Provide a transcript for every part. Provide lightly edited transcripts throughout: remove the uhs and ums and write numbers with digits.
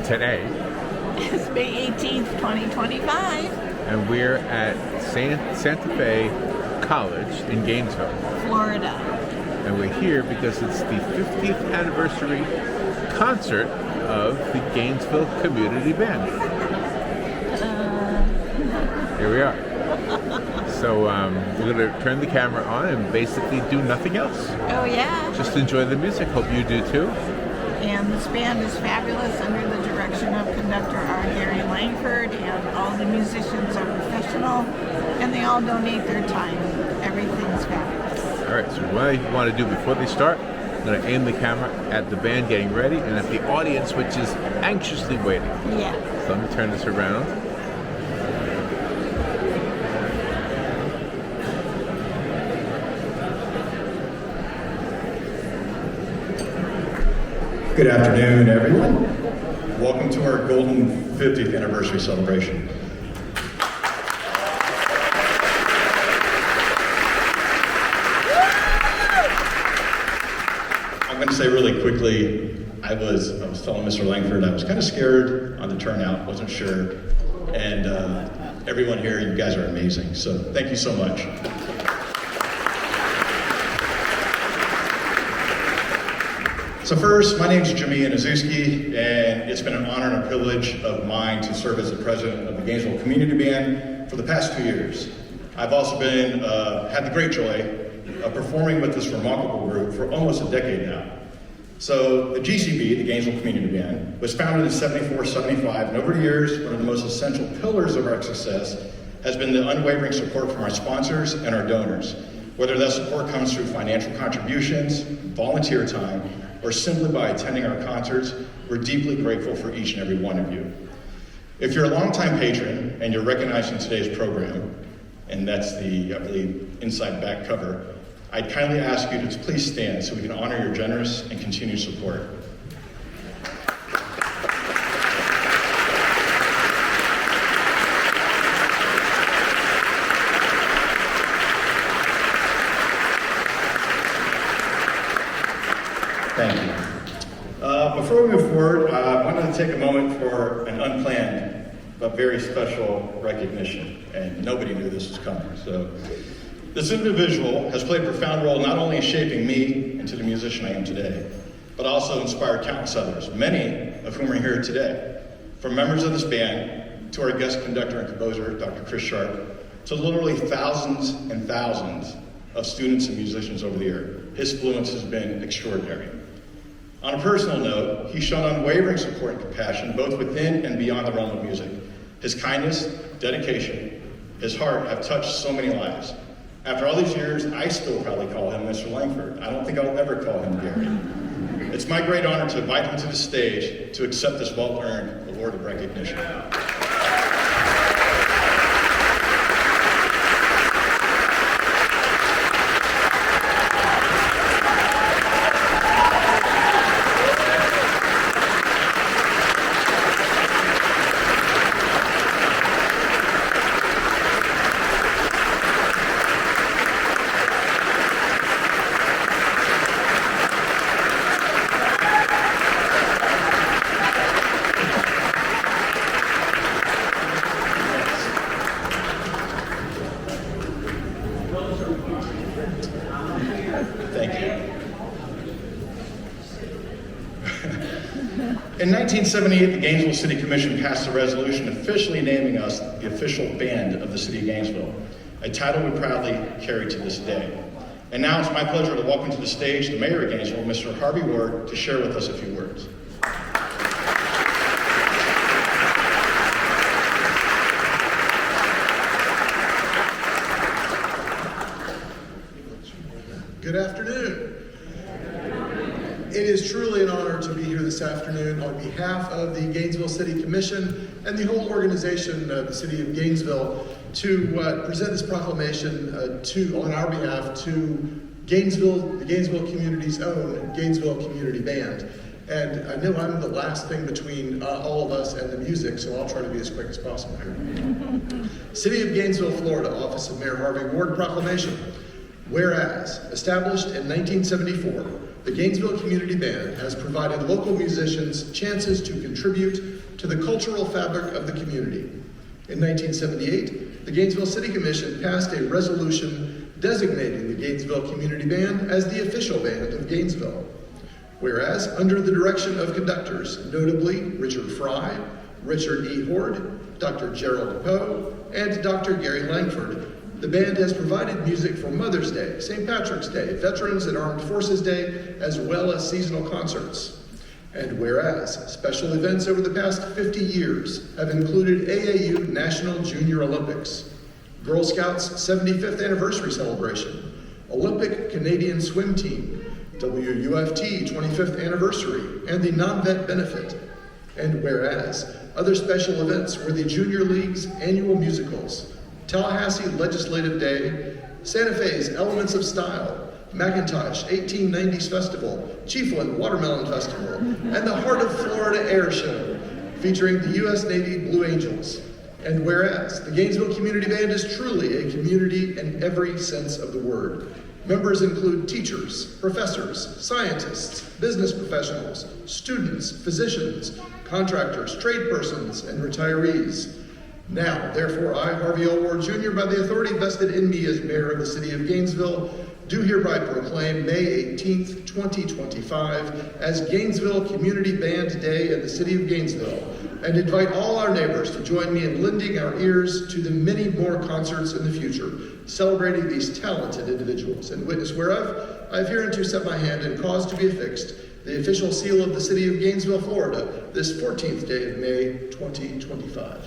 Today. It's May 18th, 2025. And we're at Santa Fe College in Gainesville, Florida. And we're here because it's the 50th anniversary concert of the Gainesville Community Band. Here we are. So we're going to turn the camera on and basically do nothing else. Oh, yeah. Just enjoy the music. Hope you do too. And this band is fabulous under the direction of Conductor Langford, and all the musicians are professional, and they all donate their time. Everything's fabulous. All right, so what I want to do before they start, I'm going to aim the camera at the band getting ready and at the audience, which is anxiously waiting. Yeah. So let me turn this around. Good afternoon, everyone. Welcome to our golden 50th anniversary celebration. I'm going to say really quickly, I was telling Mr. Langford, I was kind of scared on the turnout, wasn't sure. And everyone here, you guys are amazing. So thank you so much. So first, my name is Jimmy Anazuski, and it's been an honor and a privilege of mine to serve as the president of the Gainesville Community Band for the past 2 years. I've also had the great joy of performing with this remarkable group for almost a decade now. So the GCB, the Gainesville Community Band, was founded in 74-75, and over the years, one of the most essential pillars of our success has been the unwavering support from our sponsors and our donors. Whether that support comes through financial contributions, volunteer time, or simply by attending our concerts, we're deeply grateful for each and every one of you. If you're a longtime patron and you're recognized in today's program, and that's the, I believe, inside back cover, I'd kindly ask you to please stand so we can honor your generous and continued support. Thank you. Before we move forward, I wanted to take a moment for an unplanned but very special recognition, and nobody knew this was coming. So, this individual has played a profound role not only in shaping me into the musician I am today, but also inspired countless others, many of whom are here today. From members of this band to our guest conductor and composer, Dr. Chris Sharp, to literally thousands and thousands of students and musicians over the year. His influence has been extraordinary. On a personal note, he's shown unwavering support and compassion, both within and beyond the realm of music. His kindness, dedication, his heart have touched so many lives. After all these years, I still probably call him Mr. Langford. I don't think I'll ever call him Gary. It's my great honor to invite him to the stage to accept this well-earned award of recognition. In 1978, the Gainesville City Commission passed a resolution officially naming us the official band of the city of Gainesville, a title we proudly carry to this day. And now it's my pleasure to welcome to the stage the mayor of Gainesville, Mr. Harvey Ward, to share with us a few words. Good afternoon. It is truly an honor to be here this afternoon on behalf of the Gainesville City Commission and the whole organization of the City of Gainesville to present this proclamation on our behalf to Gainesville, the Gainesville community's own Gainesville Community Band. And I know I'm the last thing between all of us and the music, so I'll try to be as quick as possible here. City of Gainesville, Florida, Office of Mayor Harvey Ward Proclamation. Whereas, established in 1974, the Gainesville Community Band has provided local musicians chances to contribute to the cultural fabric of the community. In 1978, the Gainesville City Commission passed a resolution designating the Gainesville Community Band as the official band of Gainesville. Whereas, under the direction of conductors, notably Richard Fry, Richard E. Hord, Dr. Gerald Poe, and Dr. Gary Langford, the band has provided music for Mother's Day, St. Patrick's Day, Veterans and Armed Forces Day, as well as seasonal concerts. And whereas special events over the past 50 years have included AAU National Junior Olympics, Girl Scouts 75th Anniversary Celebration, Olympic Canadian Swim Team, WUFT 25th Anniversary, and the Non-Vet Benefit. And whereas other special events were the Junior League's annual musicals, Tallahassee Legislative Day, Santa Fe's Elements of Style, McIntosh 1890s Festival, Chiefland Watermelon Festival, and the Heart of Florida Air Show, featuring the U.S. Navy Blue Angels. And whereas the Gainesville Community Band is truly a community in every sense of the word. Members include teachers, professors, scientists, business professionals, students, physicians, contractors, trade persons, and retirees. Now, therefore, I, Harvey L. Ward Jr., by the authority vested in me as mayor of the city of Gainesville, do hereby proclaim May 18th, 2025 as Gainesville Community Band Day in the city of Gainesville, and invite all our neighbors to join me in lending our ears to the many more concerts in the future, celebrating these talented individuals. In witness whereof, I have hereunto set my hand and caused to be affixed the official seal of the city of Gainesville, Florida, this 14th day of May, 2025.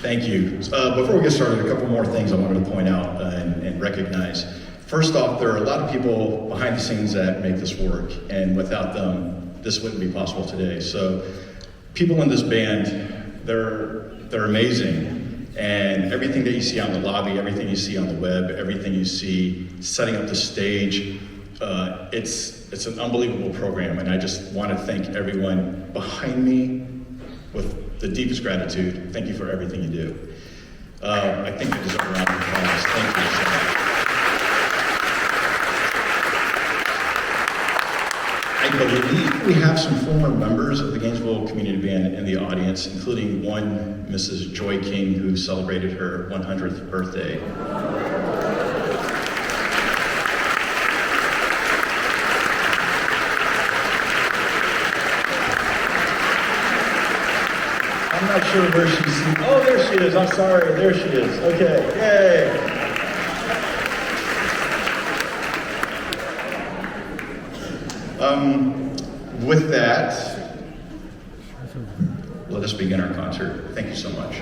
Thank you. Before we get started, a couple more things I wanted to point out and recognize. First off, there are a lot of people behind the scenes that make this work, and without them, this wouldn't be possible today. So, people in this band, they're amazing, and everything that you see out in the lobby, everything you see on the web, everything you see setting up the stage, it's an unbelievable program, and I just want to thank everyone behind me with the deepest gratitude. Thank you for everything you do. I think you deserve a round of applause. Thank you so much. I believe we have some former members of the Gainesville Community Band in the audience, including one Mrs. Joy King, who celebrated her 100th birthday. I'm not sure where she's. Oh, there she is. I'm sorry. There she is. Okay. Yay. With that, let us begin our concert. Thank you so much.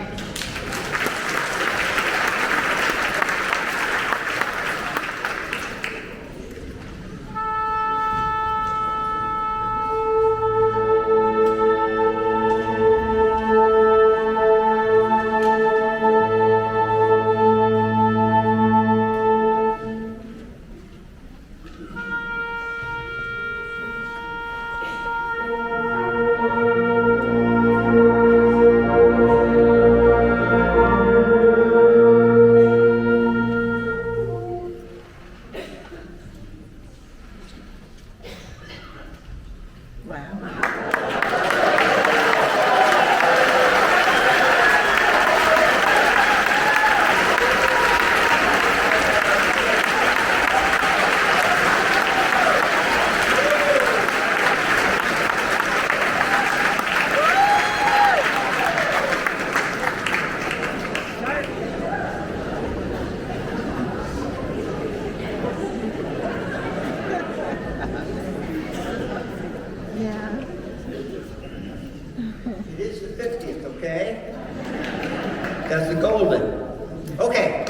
That's the golden. Okay.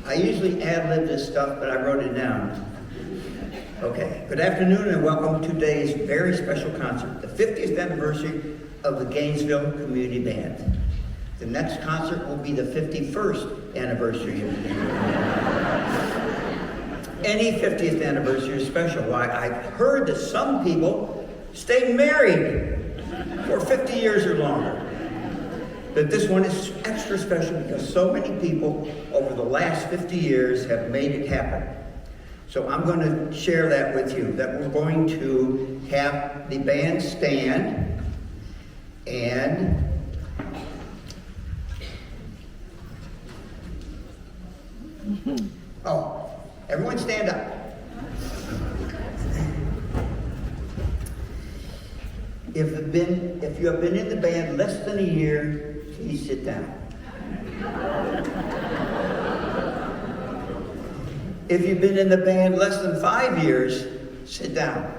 I usually ad-lib this stuff, but I wrote it down. Okay. Good afternoon and welcome to today's very special concert, the 50th anniversary of the Gainesville Community Band. The next concert will be the 51st anniversary of the Gainesville Band. any 50th anniversary is special. Why, I've heard that some people stay married for 50 years or longer. But this one is extra special because so many people over the last 50 years have made it happen. So I'm going to share that with you, that we're going to have the band stand and oh, everyone stand up. If you have been in the band less than a year, please sit down. If you've been in the band less than 5 years, sit down.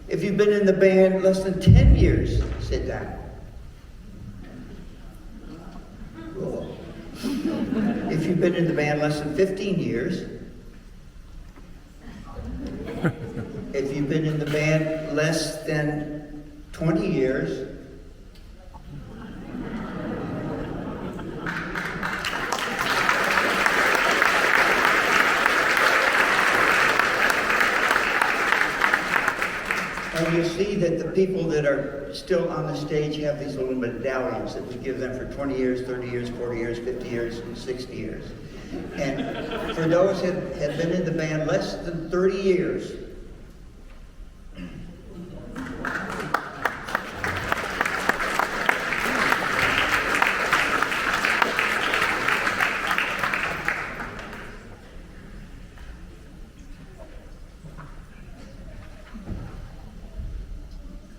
If you've been in the band less than 10 years, sit down. Cool. If you've been in the band less than 15 years, if you've been in the band less than 20 years, and you see that the people that are still on the stage have these little medallions that we give them for 20 years, 30 years, 40 years, 50 years, and 60 years. And for those that have been in the band less than 30 years,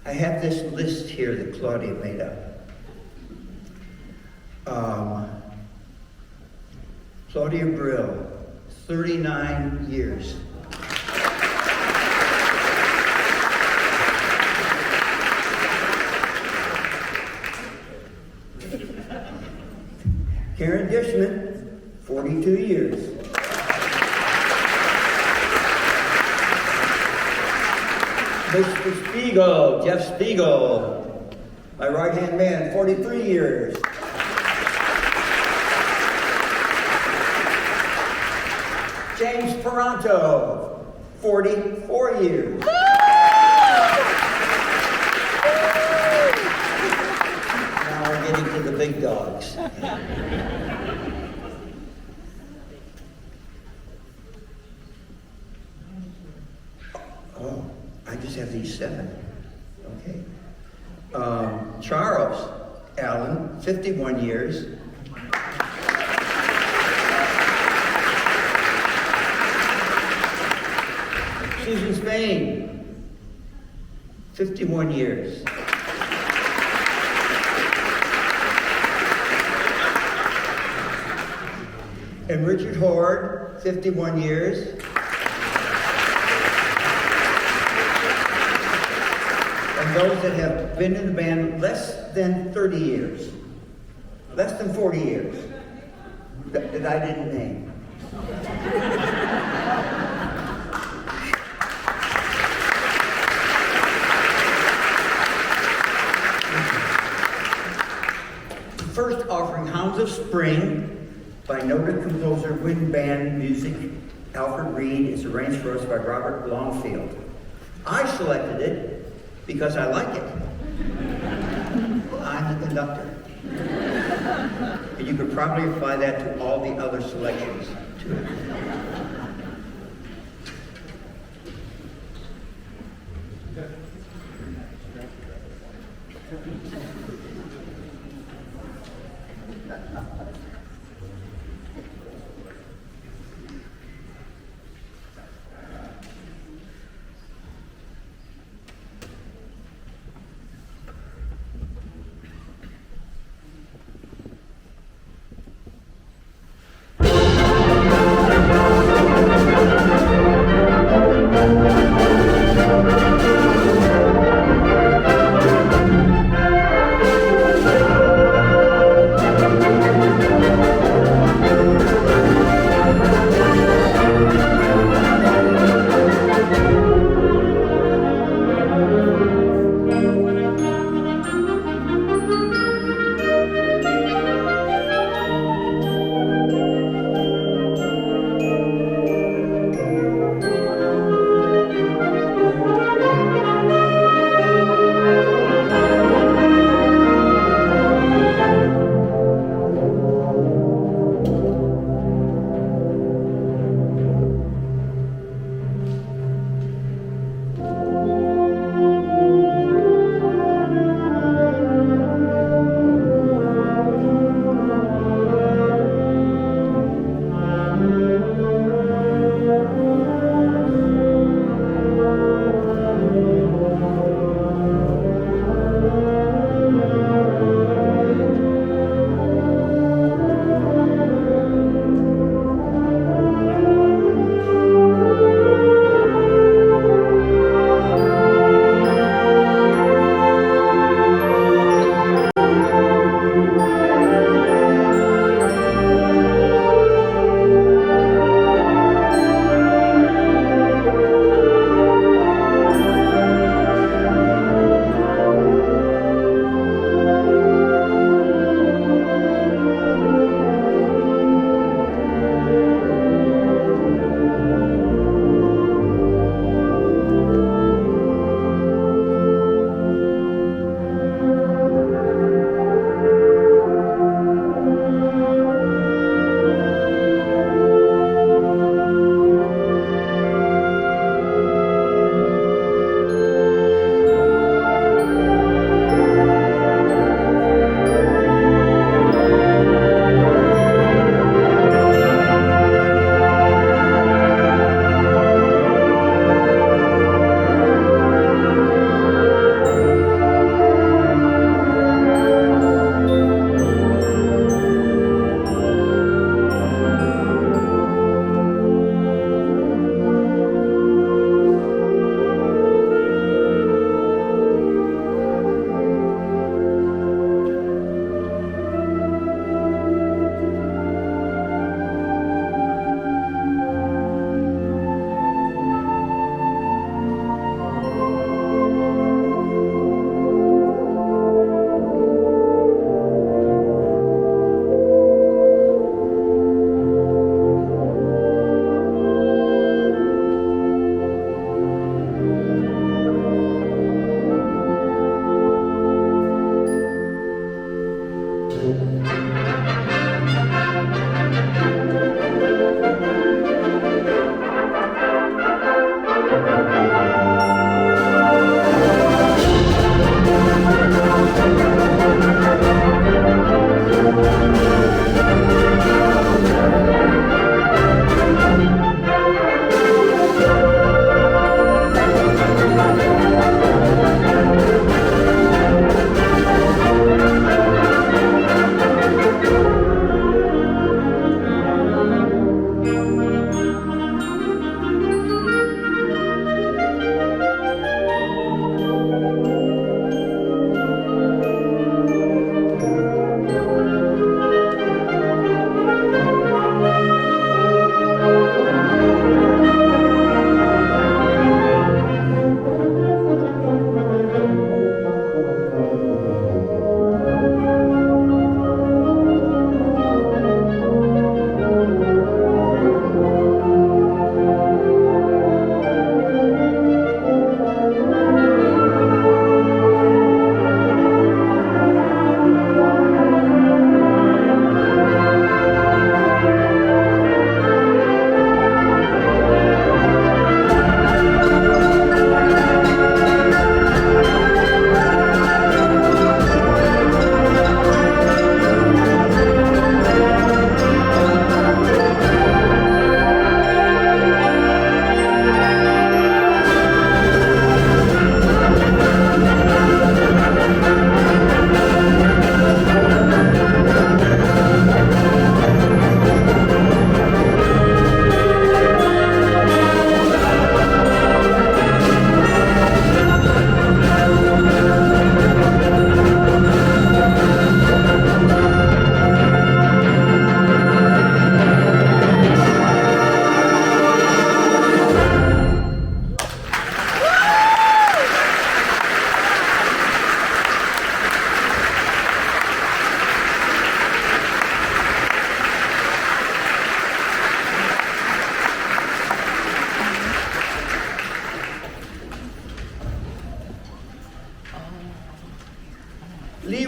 I have this list here that Claudia made up. Claudia Brill, 39 years. Karen Dishman, 42 years. Mr. Spiegel, Jeff Spiegel, my right-hand man, 43 years. James Peranto, 44 years. Now we're getting to the big dogs. Oh, I just have these 7. Okay. Charles Allen, 51 years. Susan Spain, 51 years. And Richard Horde, 51 years. And those that have been in the band less than 30 years, less than 40 years, that I didn't name. First offering, Hounds of Spring, by noted composer, wind band music, Alfred Reed. It's arranged for us by Robert Longfield. I selected it because I like it. I'm the conductor. And you could probably apply that to all the other selections, too.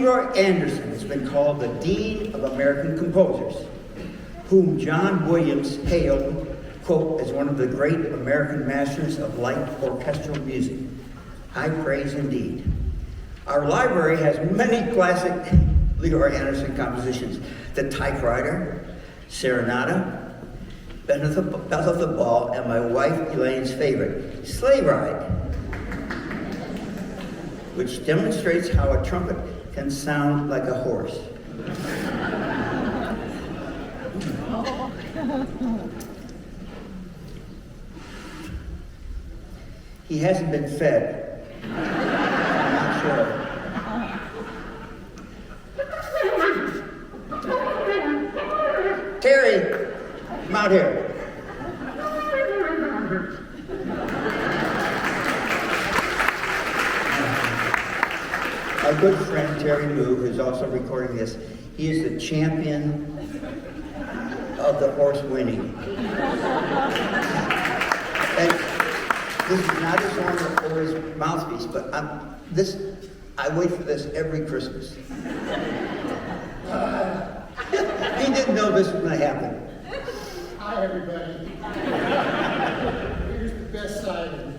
Leroy Anderson has been called the Dean of American Composers, whom John Williams hailed, quote, as one of the great American masters of light orchestral music. High praise indeed. Our library has many classic Leroy Anderson compositions. The Typewriter, Serenata, Beth of the Ball, and my wife Elaine's favorite, Sleigh Ride, which demonstrates how a trumpet can sound like a horse. He hasn't been fed. I'm not sure. Terry, come out here. Our good friend Terry Moo, who's also recording this, he is the champion of the horse winning. And this is not his horn or his mouthpiece, but I wait for this every Christmas. He didn't know this was going to happen. Hi, everybody. Here's the best side of me.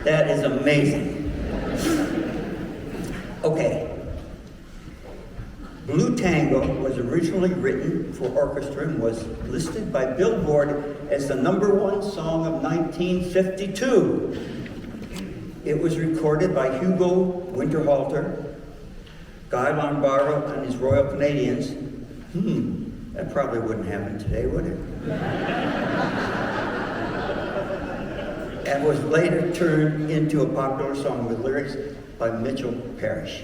That is amazing. Okay. Blue Tango was originally written for orchestra and was listed by Billboard as the #1 song of 1952. It was recorded by Hugo Winterhalter, Guy Lombardo, and his Royal Canadians. That probably wouldn't happen today, would it? And was later turned into a popular song with lyrics by Mitchell Parrish.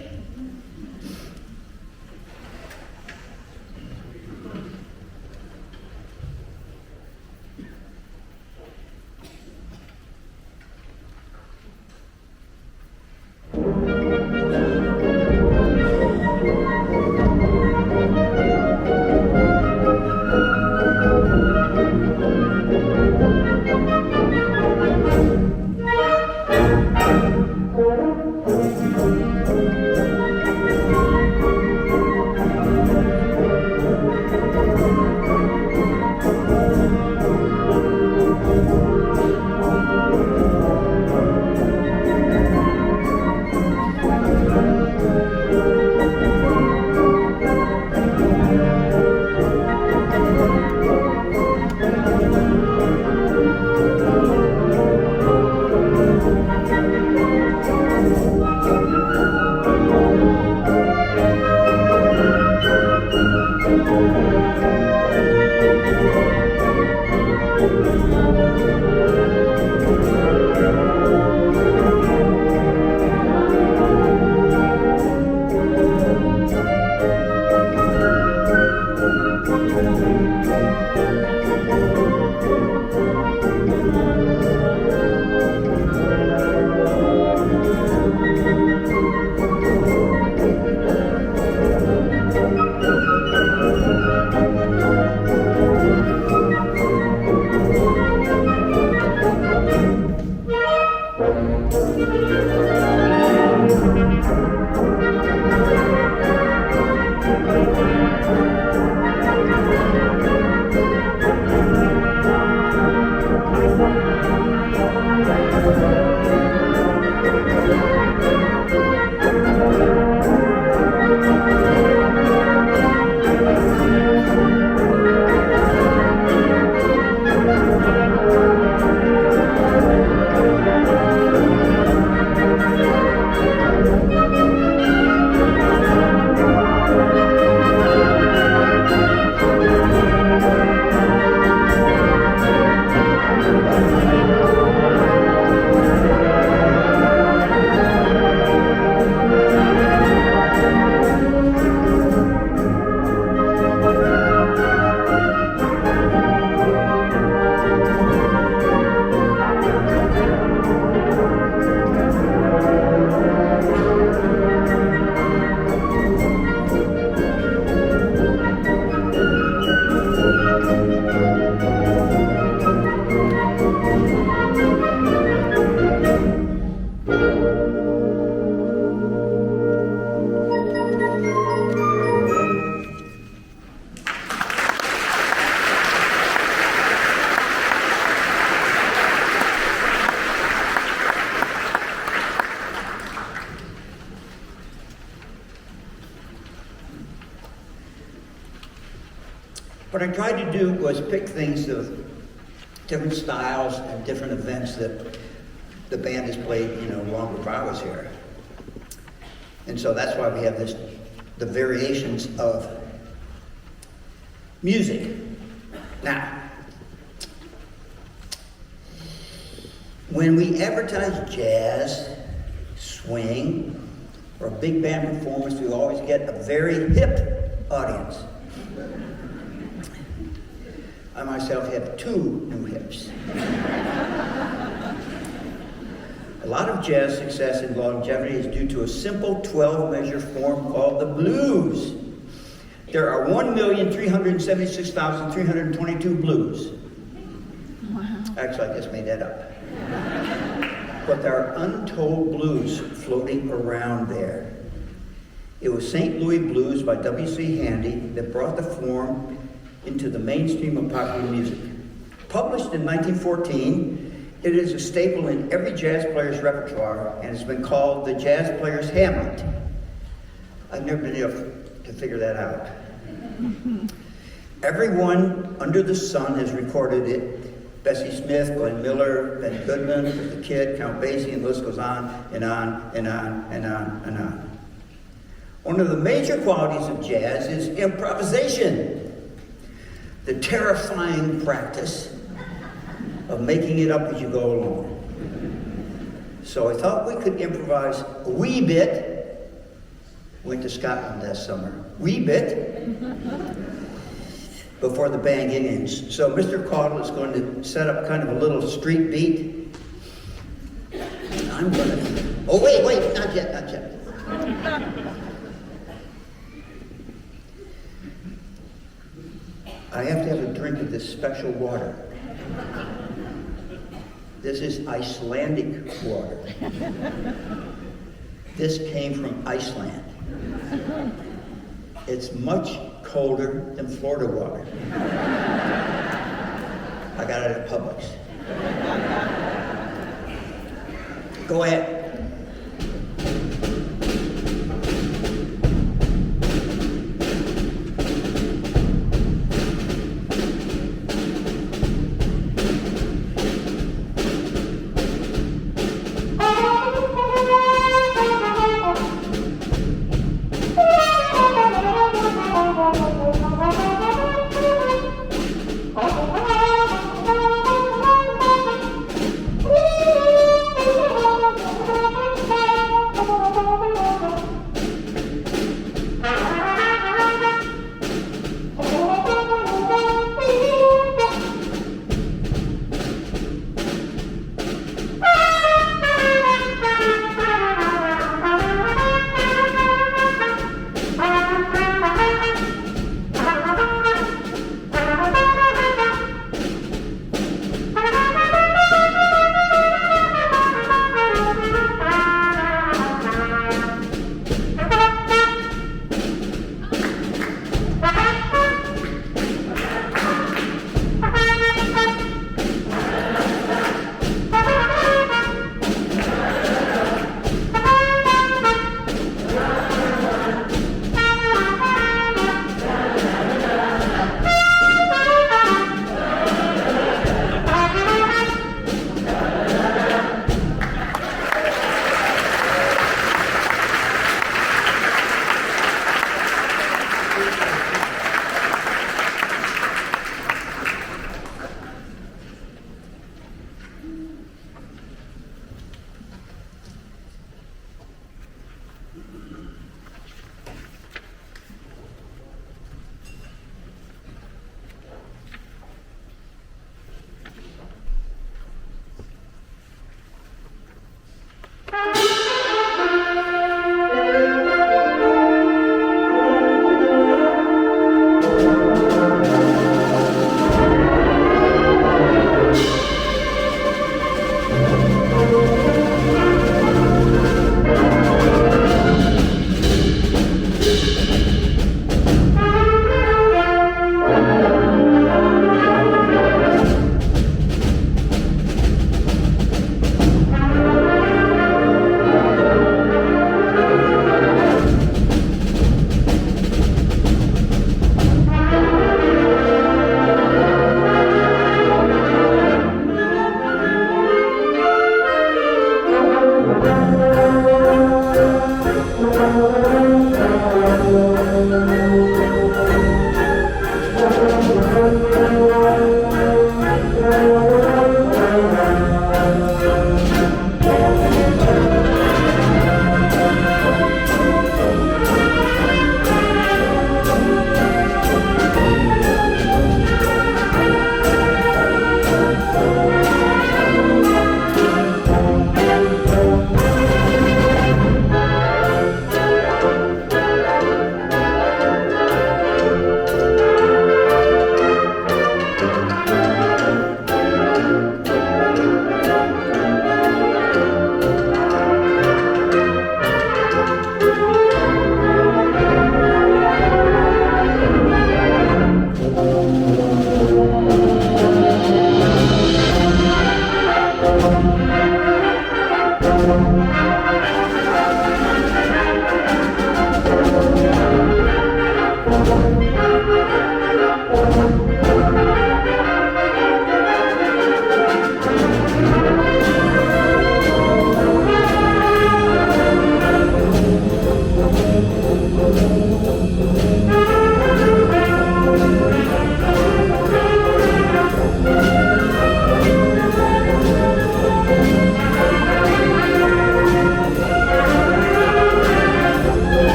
What I tried to do was pick things of different styles and different events that the band has played, long before I was here. And so that's why we have the variations of music. Now, when we advertise jazz, swing, or a big band performance, we always get a very hip audience. I myself have 2 new hips. A lot of jazz success and longevity is due to a simple 12-measure form called the blues. There are 1,376,322 blues. Wow. Actually, I just made that up. But there are untold blues floating around there. It was St. Louis Blues by W.C. Handy that brought the form into the mainstream of popular music. Published in 1914, it is a staple in every jazz player's repertoire and has been called the jazz player's Hamlet. I've never been able to figure that out. Everyone under the sun has recorded it. Bessie Smith, Glenn Miller, Benny Goodman, The Kid, Count Basie, and the list goes on and on and on and on and on. One of the major qualities of jazz is improvisation, the terrifying practice of making it up as you go along. So I thought we could improvise a wee bit. Went to Scotland last summer. Wee bit. Before the band ends. So Mr. Caudle is going to set up kind of a little street beat. I'm going to... Oh, wait, not yet. I have to have a drink of this special water. This is Icelandic water. This came from Iceland. It's much colder than Florida water. I got it at Publix. Go ahead.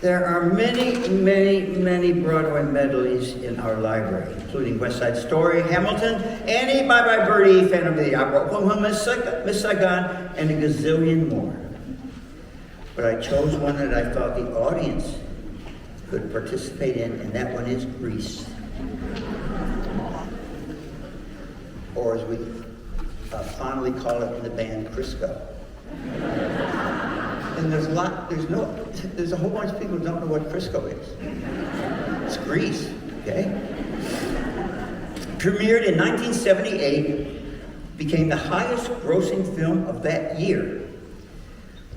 There are many Broadway medleys in our library, including West Side Story, Hamilton, Annie, Bye Bye Birdie, Phantom of the Opera, Oklahoma, Miss Saigon, and a gazillion more. But I chose one that I thought the audience could participate in, and that one is Grease. Or as we fondly call it in the band, Crisco. And there's a whole bunch of people who don't know what Crisco is. It's Grease, okay? Premiered in 1978, became the highest grossing film of that year.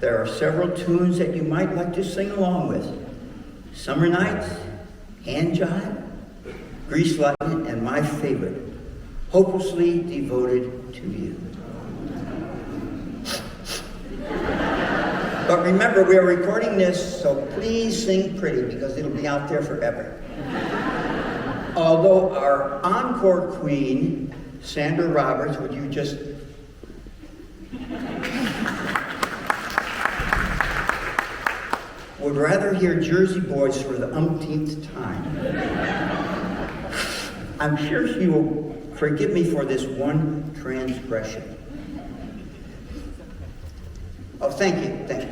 There are several tunes that you might like to sing along with. Summer Nights, Hand Jive, Grease Lightning, and my favorite, Hopelessly Devoted to You. But remember, we are recording this, so please sing pretty because it'll be out there forever. Although our encore queen, Sandra Roberts, would you just... would rather hear Jersey Boys for the umpteenth time. I'm sure she will forgive me for this one transgression. Oh, thank you, thank you.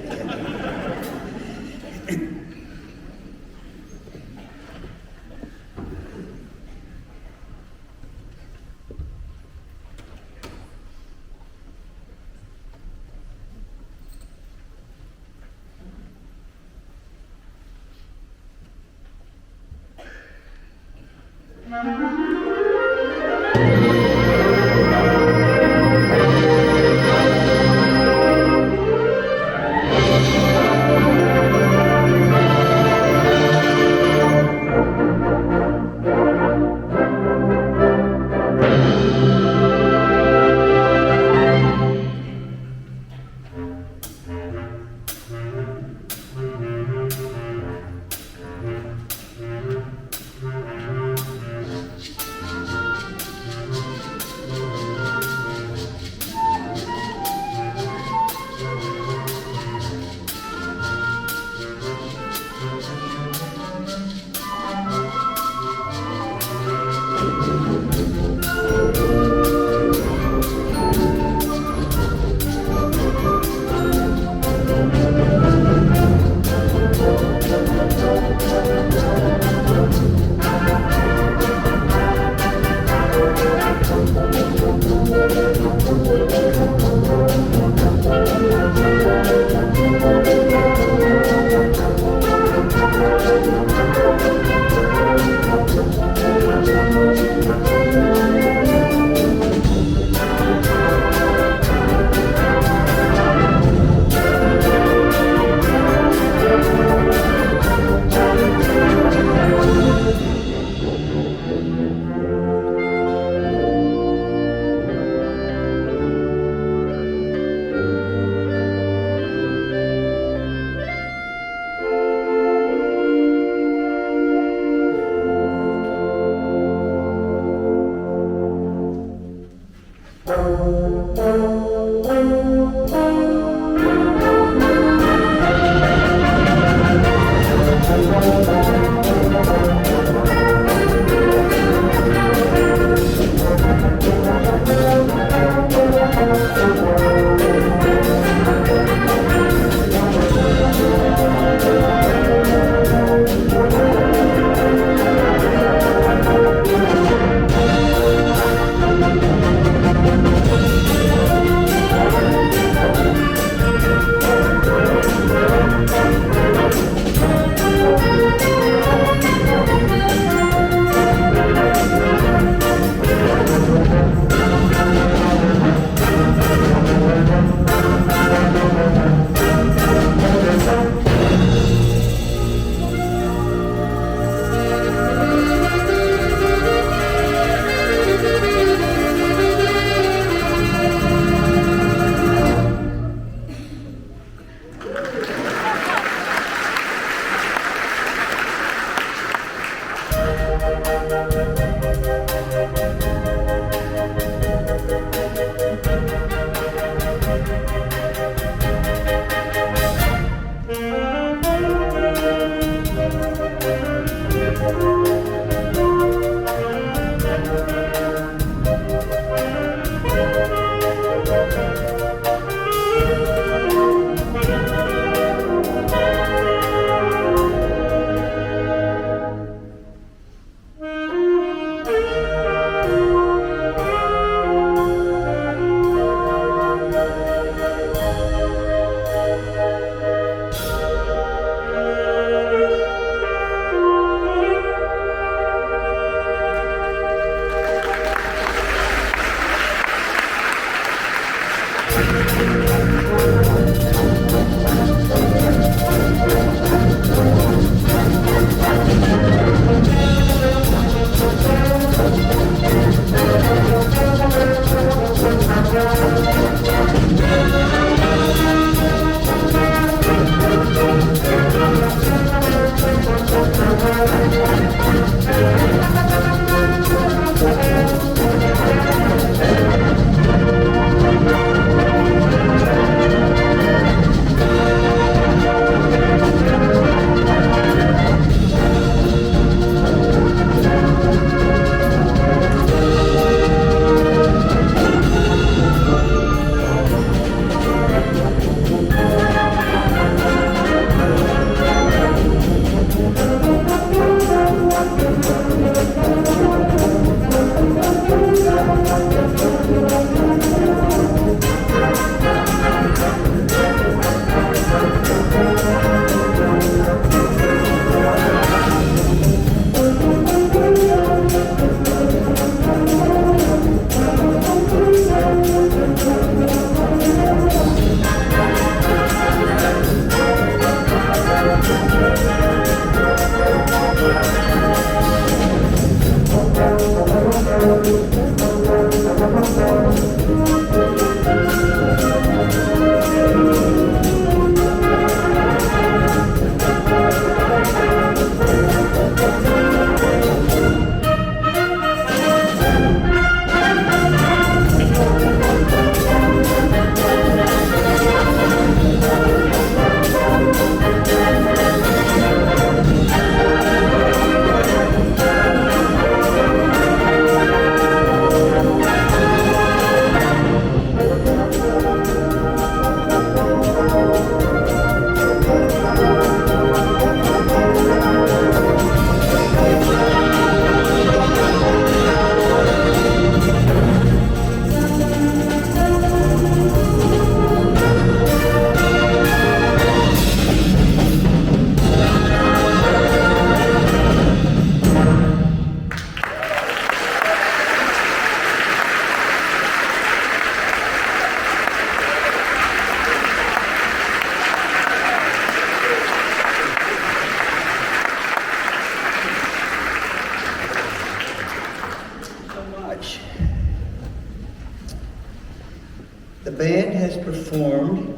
The band has performed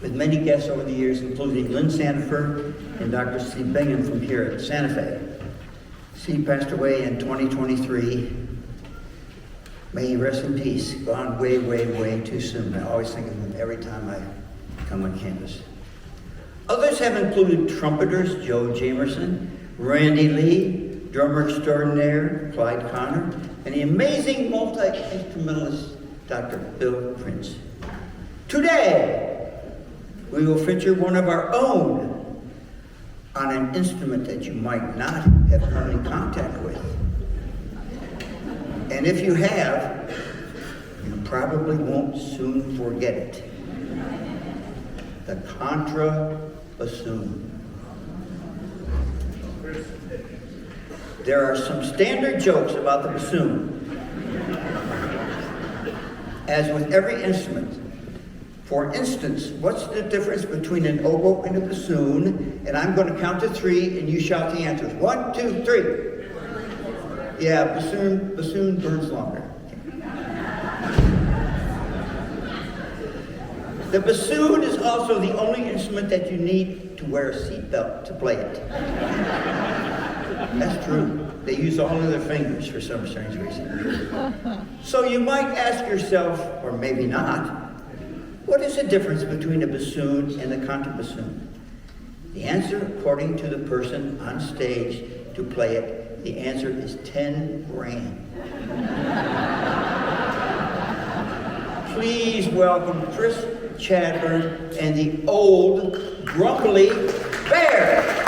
with many guests over the years, including Lynn Sanford and Dr. Steve Bingham from here at Santa Fe. Steve passed away in 2023. May he rest in peace. Gone way, way, way too soon. I always think of him every time I come on campus. Others have included trumpeters Joe Jamerson, Randy Lee, drummer extraordinaire Clyde Connor, and the amazing multi-instrumentalist Dr. Bill Prince. Today, we will feature one of our own on an instrument that you might not have come in contact with. And if you have, you probably won't soon forget it. The contrabassoon. There are some standard jokes about the bassoon. As with every instrument. For instance, what's the difference between an oboe and a bassoon? And I'm going to count to 3 and you shout the answers. 1, 2, 3. Yeah, bassoon burns longer. The bassoon is also the only instrument that you need to wear a seatbelt to play it. That's true. They use all of their fingers for some strange reason. So you might ask yourself, or maybe not, what is the difference between a bassoon and a contrabassoon? The answer, according to the person on stage to play it, the answer is 10 grand. Please welcome Chris Chadburn and the old Grumpily Bear.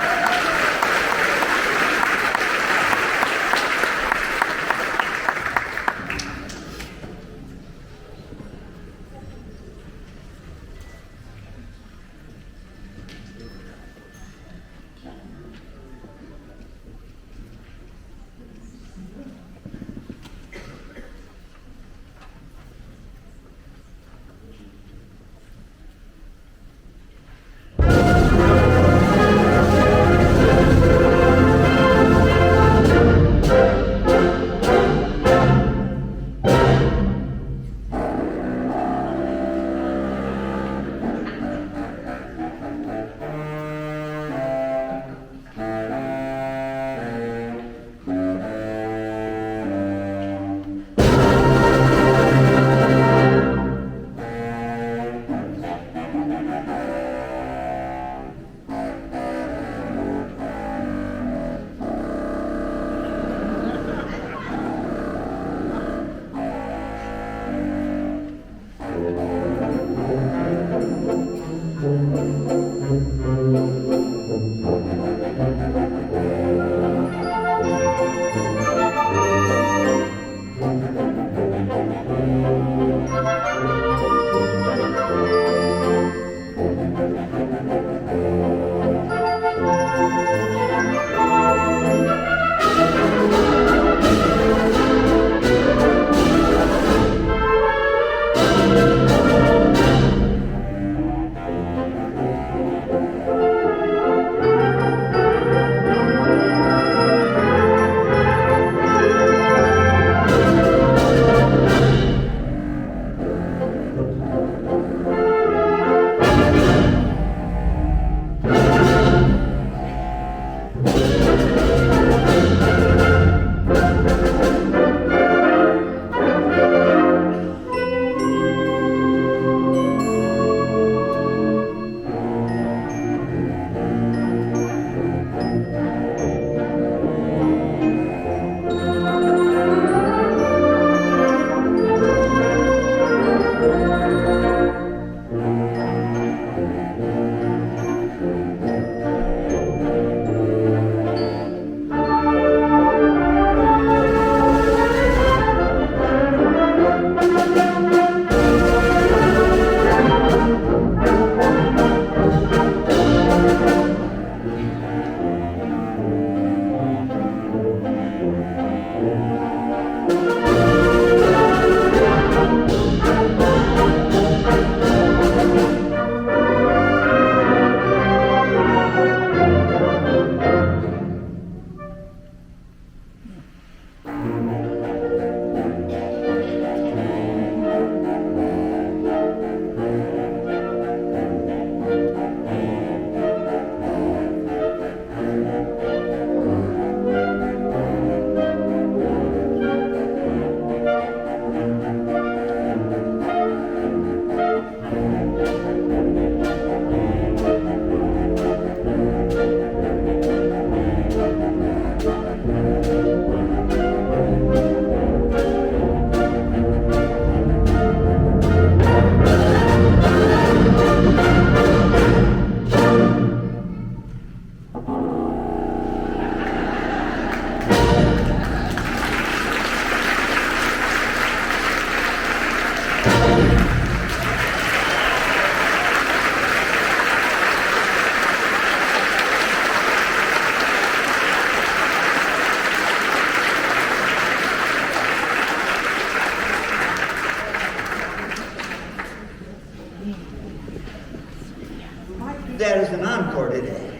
that as an encore today.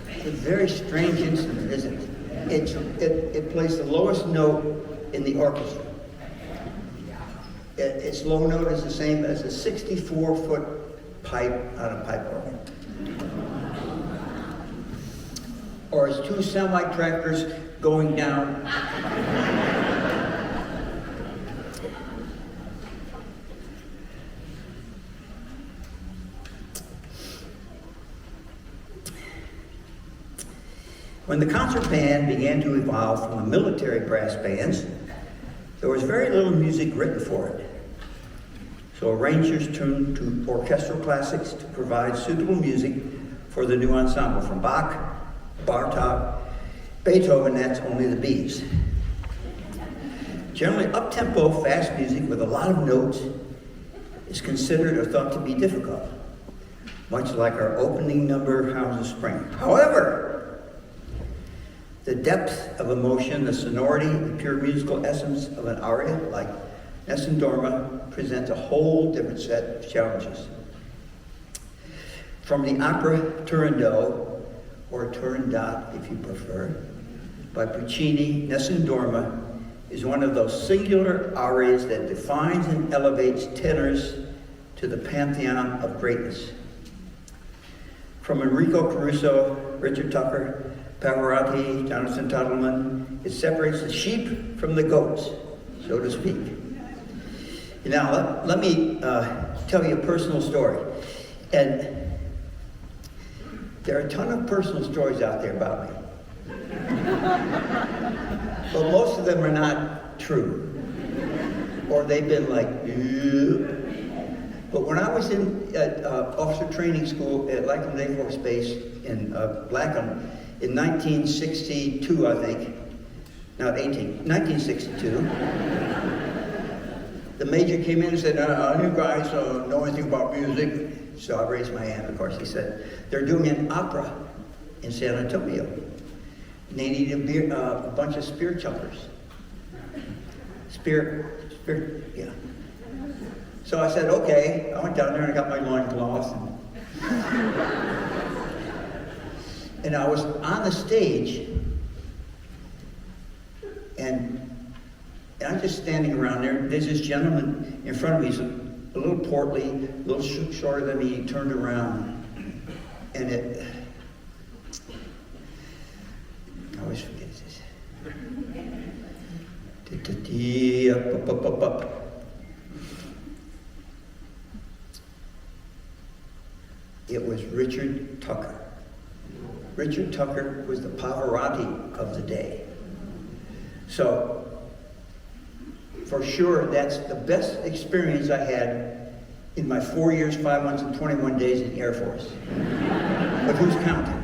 It's a very strange instrument, isn't it? It plays the lowest note in the orchestra. Its low note is the same as a 64-foot pipe on a pipe organ. Or as two semi-tractors going down. When the concert band began to evolve from the military brass bands, there was very little music written for it. So arrangers turned to orchestral classics to provide suitable music for the new ensemble, from Bach, Bartok, Beethoven, that's only the B's. Generally up-tempo, fast music with a lot of notes is considered or thought to be difficult, much like our opening number, Hounds of Spring. However, the depth of emotion, the sonority, the pure musical essence of an aria like Nessun Dorma presents a whole different set of challenges. From the opera Turandot, or Turandot if you prefer, by Puccini, Nessun Dorma is one of those singular arias that defines and elevates tenors to the pantheon of greatness. From Enrico Caruso, Richard Tucker, Pavarotti, Jonathan Tuttleman, it separates the sheep from the goats, so to speak. Now, let me tell you a personal story. And there are a ton of personal stories out there about me. But most of them are not true. Or they've been like, ew. But when I was in officer training school at Langford Air Force Base in Blackham in 1962, I think, not 1962, the major came in and said, you guys know anything about music? So I raised my hand, of course. He said, they're doing an opera in San Antonio. And they need a bunch of spear jumpers. Spear, yeah. So I said, okay. I went down there and I got my loincloth. And I was on the stage, and I'm just standing around there. There's this gentleman in front of me. He's a little portly, a little shorter than me. He turned around, and I always forget this. It was Richard Tucker. Richard Tucker was the Pavarotti of the day. So, for sure, that's the best experience I had in my 4 years, 5 months, and 21 days in the Air Force. But who's counting?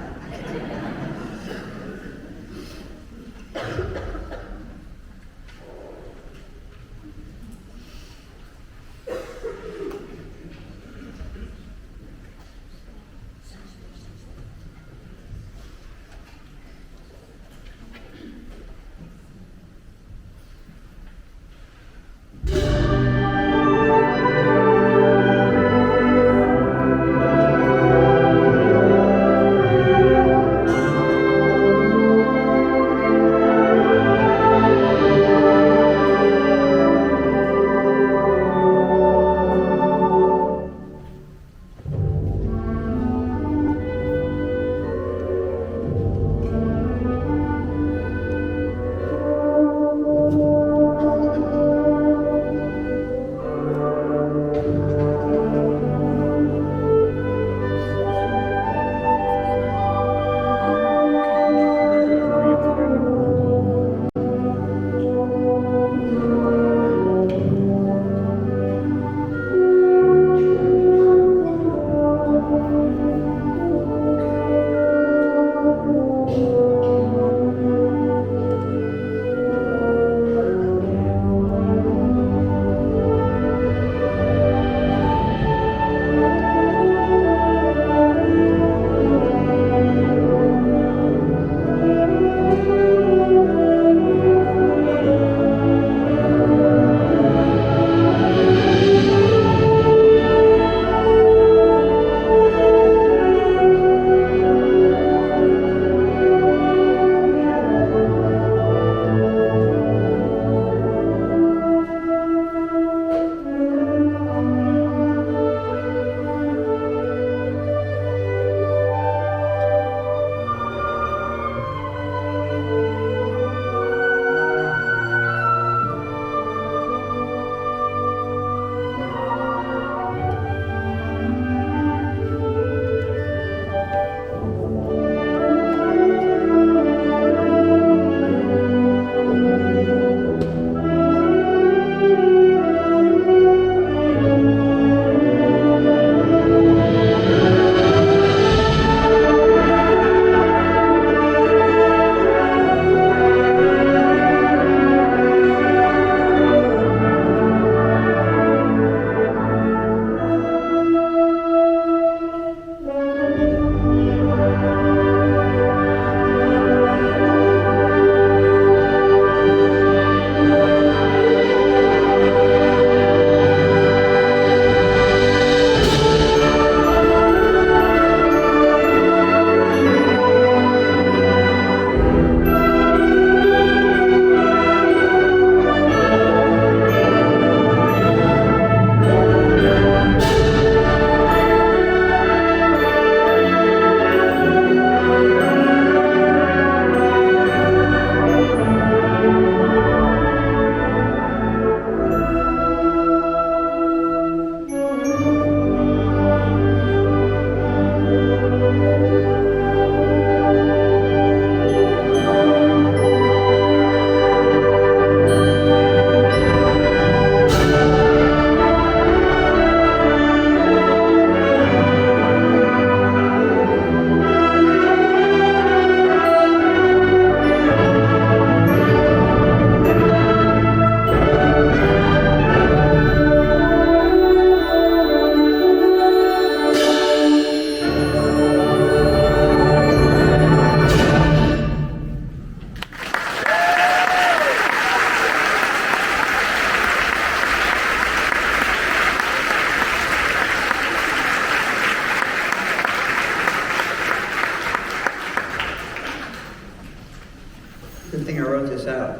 thing I wrote this out.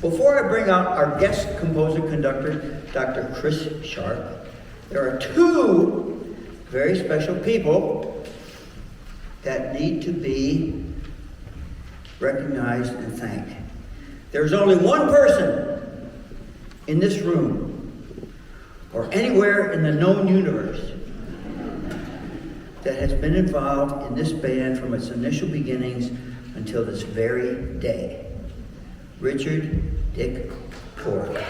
Before I bring out our guest composer conductor, Dr. Chris Sharp, there are two very special people that need to be recognized and thanked. There's only one person in this room or anywhere in the known universe that has been involved in this band from its initial beginnings until this very day. Richard Dick Ford.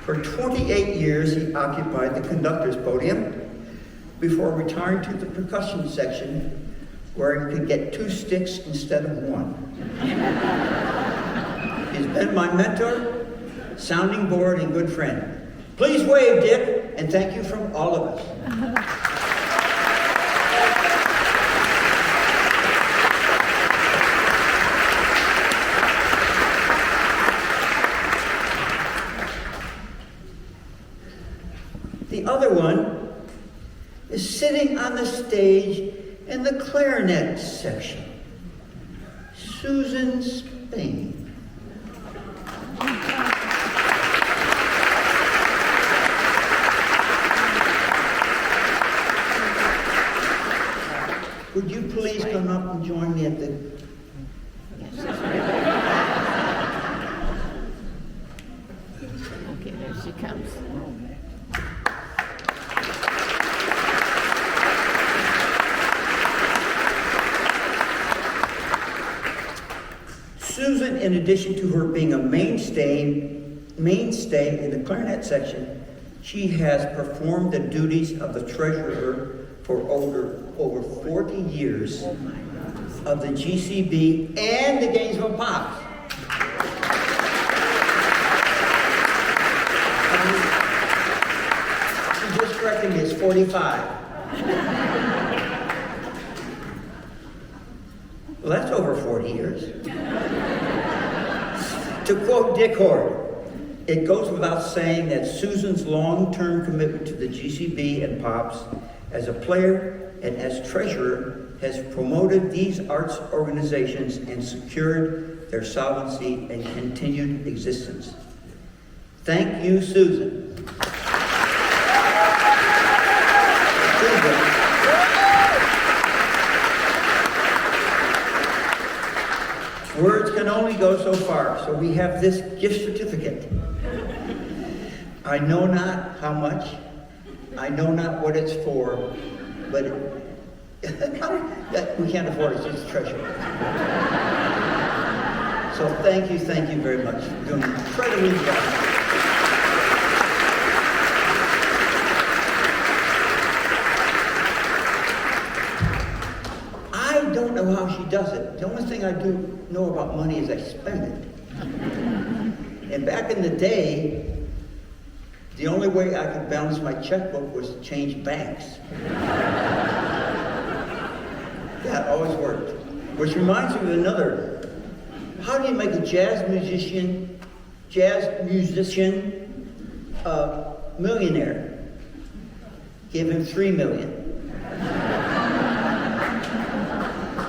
For 28 years, he occupied the conductor's podium before retiring to the percussion section, where he could get 2 sticks instead of 1. He's been my mentor, sounding board, and good friend. Please wave, Dick, and thank you from all of us. The other one is sitting on the stage in the clarinet section, Susan Spain. Would you please come up and join me at the... Okay, there she comes. Susan, in addition to her being a mainstay in the clarinet section, she has performed the duties of the treasurer for over 40 years of the GCB and the Gainesville Pops. She just corrected me, it's 45. Well, that's over 40 years. To quote Dick Horde, it goes without saying that Susan's long-term commitment to the GCB and Pops as a player and as treasurer has promoted these arts organizations and secured their solvency and continued existence. Thank you, Susan. Words can only go so far, so we have this gift certificate. I know not how much, I know not what it's for, but we can't afford it, it's a treasure. So thank you very much for doing an incredibly well. I don't know how she does it. The only thing I do know about money is I spend it. And back in the day, the only way I could balance my checkbook was to change banks. That always worked. Which reminds me of another. How do you make a jazz musician a millionaire? Give him $3 million.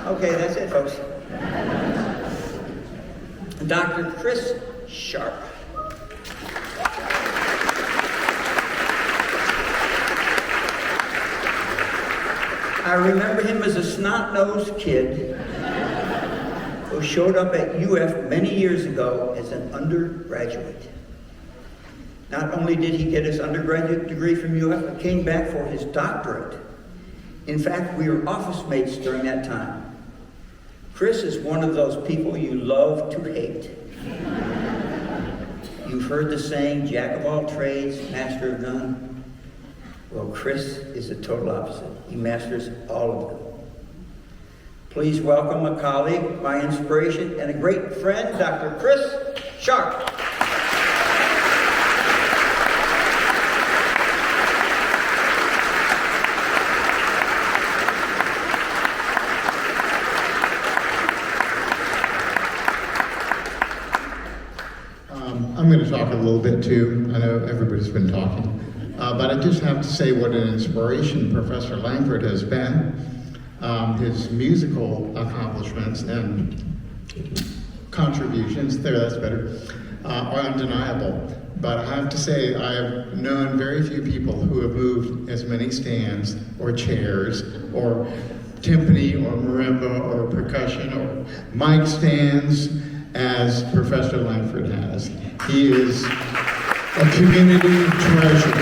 Okay, that's it, folks. Dr. Chris Sharp. I remember him as a snot-nosed kid who showed up at UF many years ago as an undergraduate. Not only did he get his undergraduate degree from UF, but came back for his doctorate. In fact, we were office mates during that time. Chris is one of those people you love to hate. You've heard the saying, jack of all trades, master of none. Well, Chris is the total opposite. He masters all of them. Please welcome a colleague, my inspiration, and a great friend, Dr. Chris Sharp. going to talk a little bit too. I know everybody's been talking. But I just have to say what an inspiration Professor Langford has been. His musical accomplishments and contributions, that's better, are undeniable. But I have to say, I've known very few people who have moved as many stands or chairs or timpani or marimba or percussion or mic stands as Professor Langford has. He is a community treasure.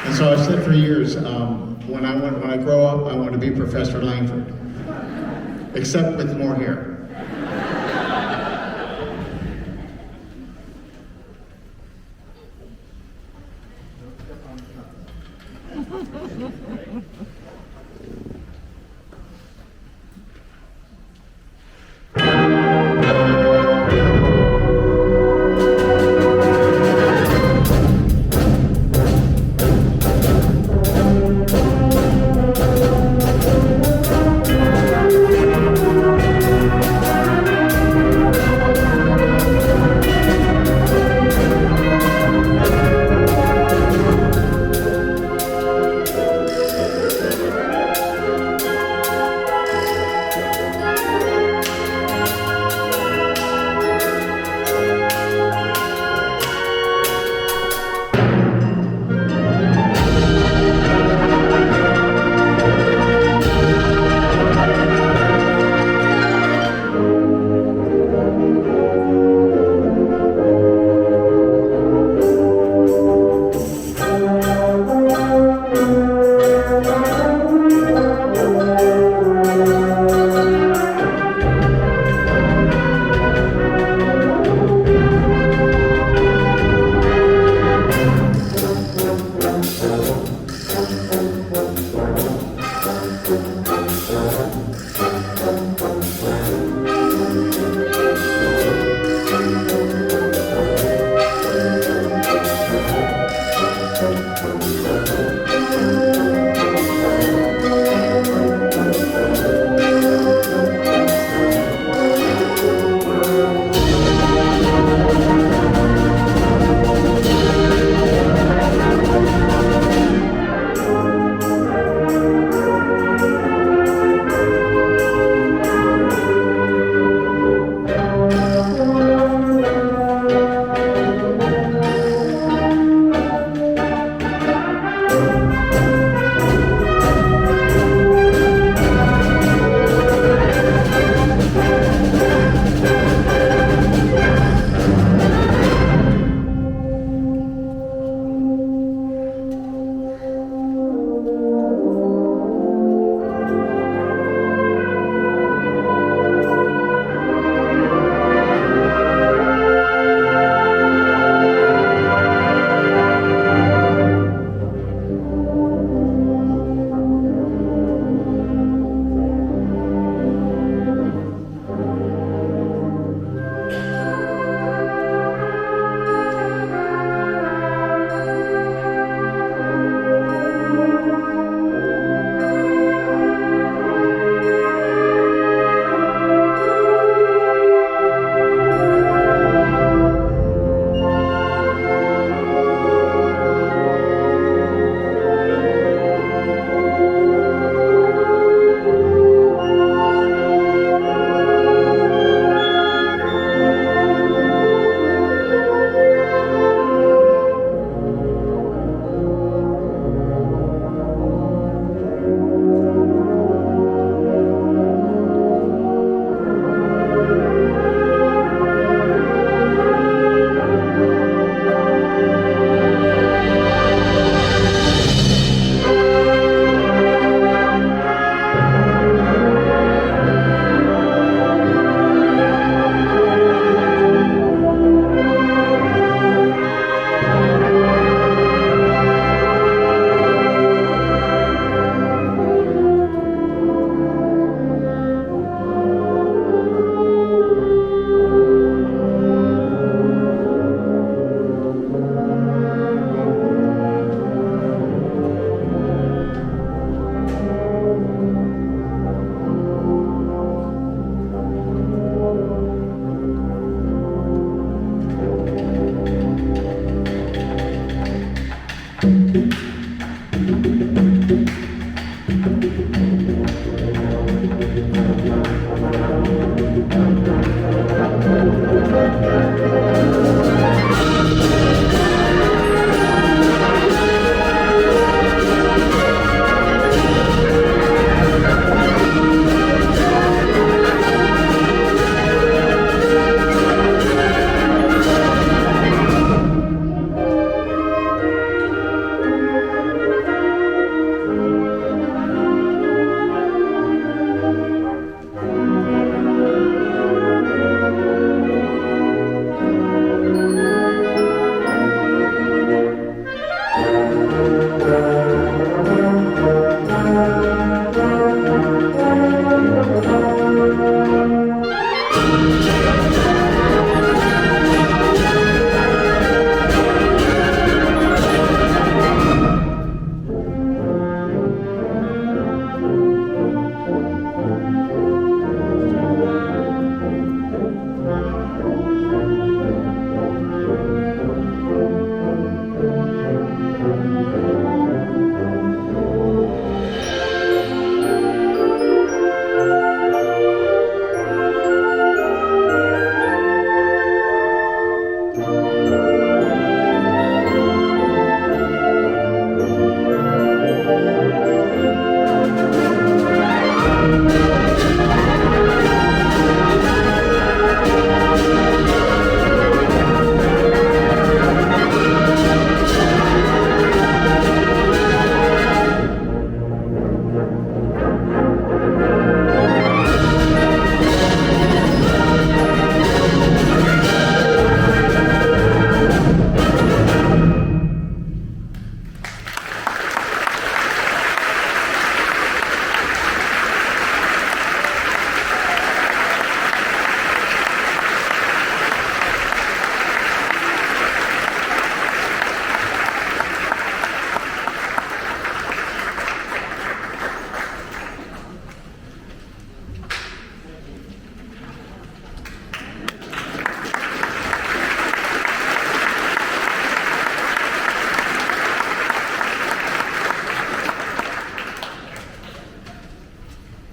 And so I've said for years, when I grow up, I want to be Professor Langford, except with more hair.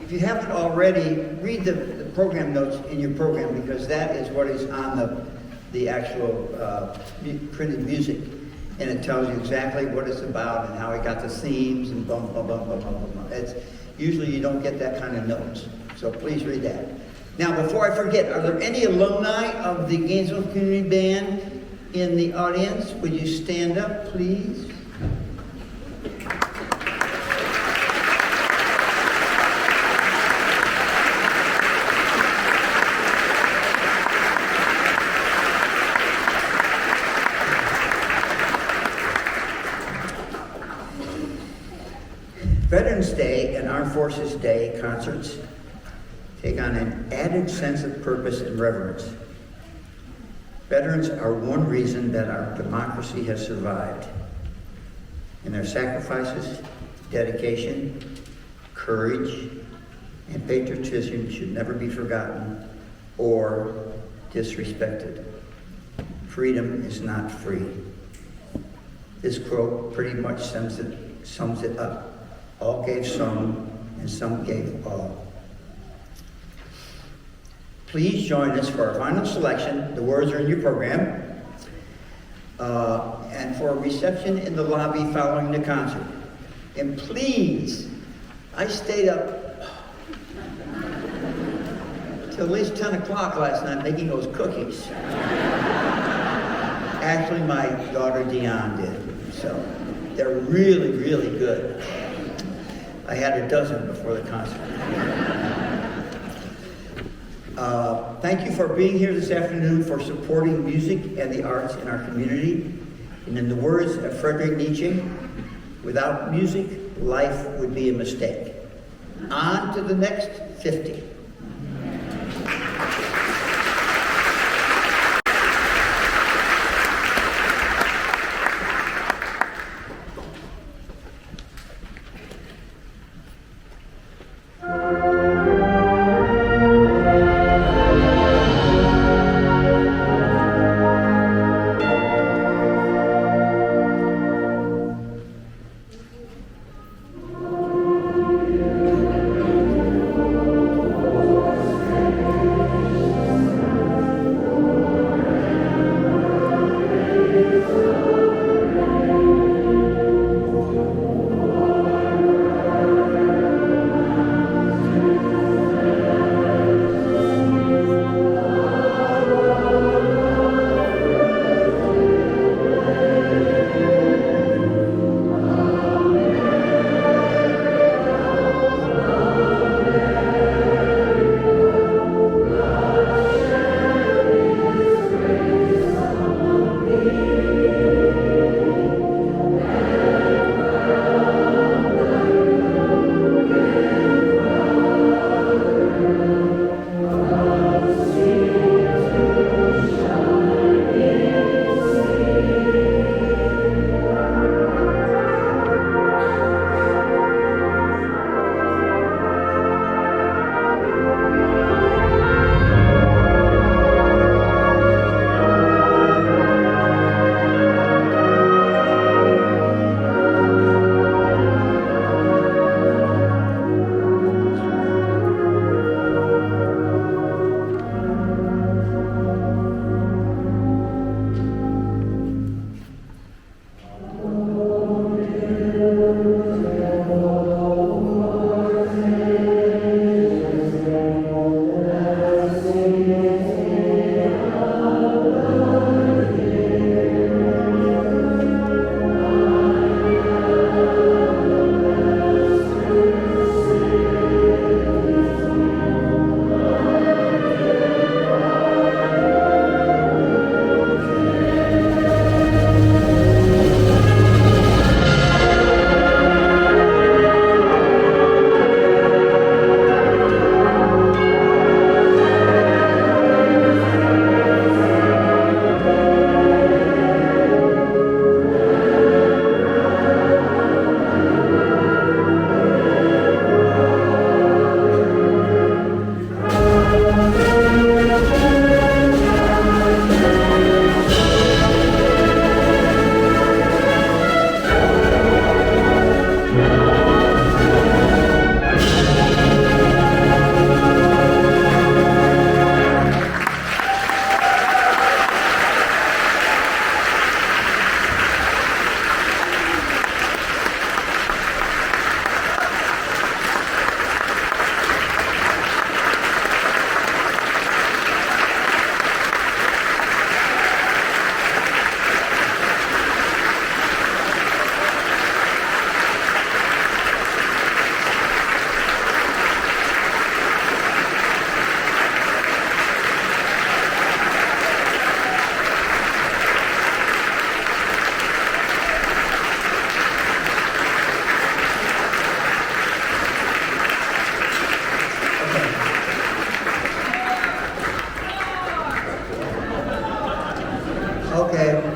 if you haven't already, read the program notes in your program, because that is what is on the actual printed music. And it tells you exactly what it's about and how it got the themes and blah, blah, blah, blah, blah, blah, blah. It's, usually you don't get that kind of notes. So please read that. Now, before I forget, are there any alumni of the Gainesville Community Band in the audience? Would you stand up, please? Veterans Day and Armed Forces Day concerts take on an added sense of purpose and reverence. Veterans are one reason that our democracy has survived, and their sacrifices, dedication, courage, and patriotism should never be forgotten or disrespected. Freedom is not free. This quote pretty much sums it up. All gave some, and some gave all. Please join us for our final selection. The words are in your program. And for a reception in the lobby following the concert. And please, I stayed up till at least 10 o'clock last night making those cookies. Actually, my daughter Dion did. So they're really, really good. I had a dozen before the concert. Thank you for being here this afternoon, for supporting music and the arts in our community. And in the words of Friedrich Nietzsche, without music, life would be a mistake. On to the next 50.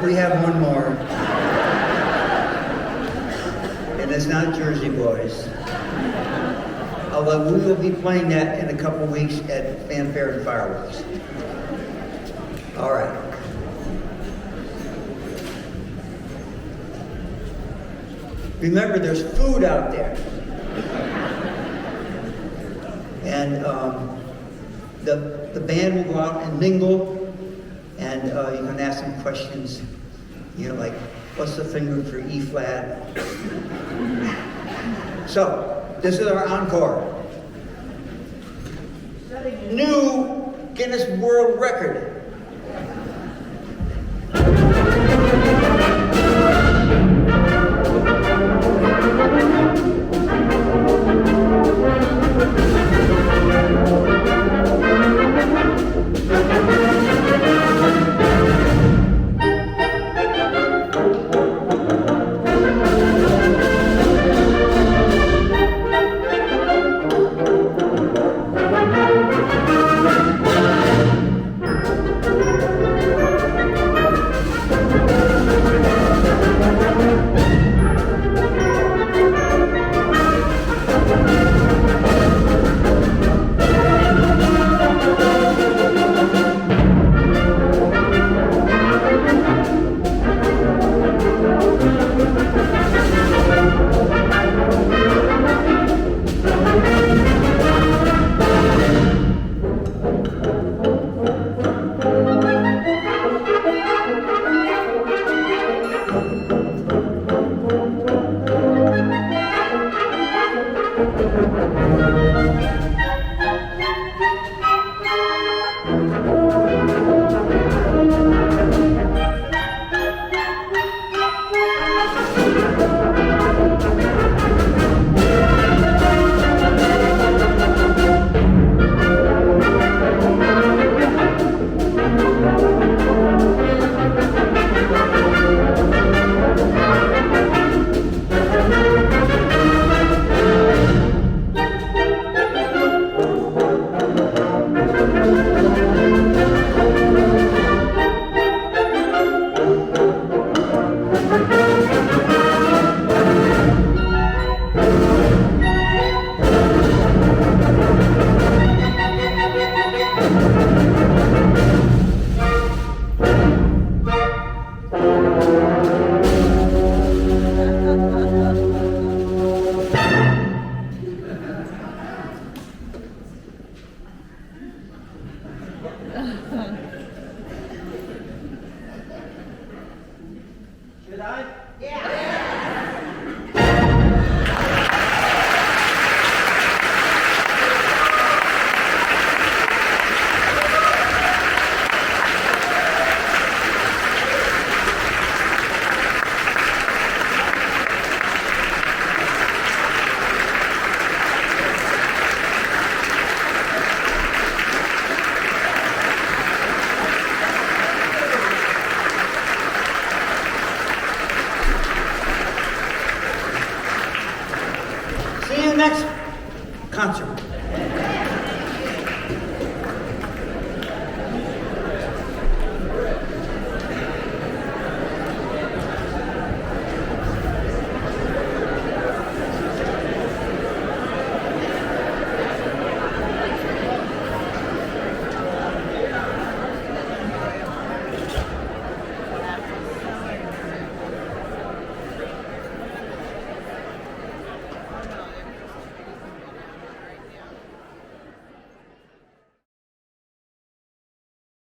we have one more. And it's not Jersey Boys. Although we will be playing that in a couple weeks at Fanfare and Fireworks. All right. Remember, there's food out there. And the band will go out and mingle, and you can ask them questions, you know, like, what's the finger for E flat? So, this is our encore. New Guinness World Record.